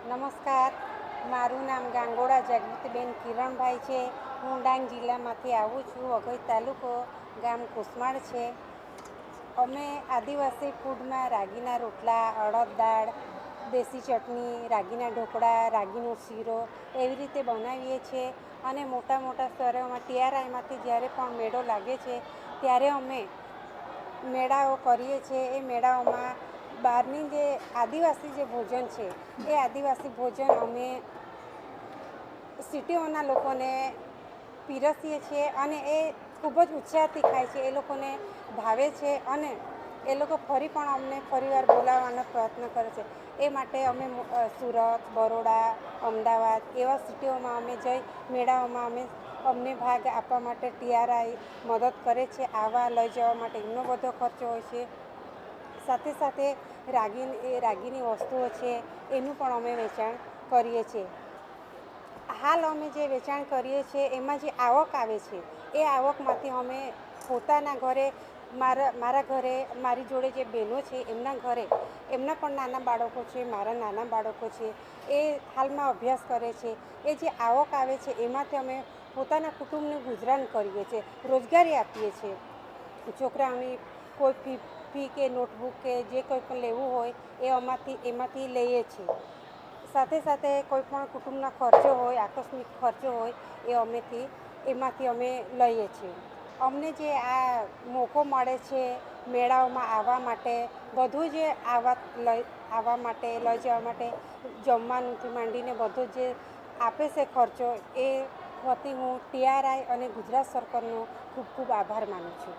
નમસ્કાર, મારું નામ ગાંગોડા જાગૃતિબેન કિરણભાઈ છે. હું ડાંગ જિલ્લામાંથી આવું છું. વઘઈ તાલુકો, ગામ કુસમાળ છે. અમે આદિવાસી ફૂડમાં રાગીના રોટલા, અડદ દાળ, દેશી ચટણી, રાગીના ઢોકળા, રાગીનો શીરો એવી રીતે બનાવીએ છીએ. અને મોટા મોટા શહેરોમાં TRIમાંથી જ્યારે પણ મેળો લાગે છે ત્યારે અમે મેળાઓ કરીએ છીએ. એ મેળાઓમાં બહારની જે આદિવાસી જે ભોજન છે એ આદિવાસી ભોજન અમે સિટીઓના લોકોને પીરસીએ છીએ અને એ ખૂબ જ ઉત્સાહથી ખાય છે. એ લોકોને ભાવે છે અને એ લોકો ફરી પણ અમને ફરીવાર બોલાવવાનો પ્રયત્ન કરે છે. એ માટે અમે સુરત, બરોડા, અમદાવાદ એવા સિટીઓમાં અમે જઈ મેળાઓમાં અમને ભાગ આપવા માટે TRI મદદ કરે છે. આવવા લઈ જવા માટે એમનો બધો ખર્ચો હોય છે. સાથે સાથે રાગીની વસ્તુઓ છે એનું પણ અમે વેચાણ કરીએ છીએ. હાલ અમે જે વેચાણ કરીએ છીએ એમાં જે આવક આવે છે એ આવકમાંથી અમે પોતાના ઘરે, મારા ઘરે, મારી જોડે જે બહેનો છે એમના ઘરે, એમના પણ નાના બાળકો છે, મારા નાના બાળકો છે, એ હાલમાં અભ્યાસ કરે છે. એ જે આવક આવે છે એમાંથી અમે પોતાના કુટુંબનું ગુજરાન કરીએ છીએ, રોજગારી આપીએ છીએ. છોકરાઓની કોઈ ફી કે નોટબુક કે જે કંઈ પણ લેવું હોય એ એમાંથી લઈએ છીએ. સાથે સાથે કોઈ પણ કુટુંબના ખર્ચો હોય, આકસ્મિક ખર્ચો હોય એમાંથી અમે લઈએ છીએ. અમને જે આ મોકો મળે છે મેળાઓમાં આવવા માટે, બધું જે આવવા માટે, લઈ જવા માટે, જમવાનુંથી માંડીને બધું જે આપે છે ખર્ચો, એ વતી હું TRI અને ગુજરાત સરકારનો ખૂબ ખૂબ આભાર માનું છું.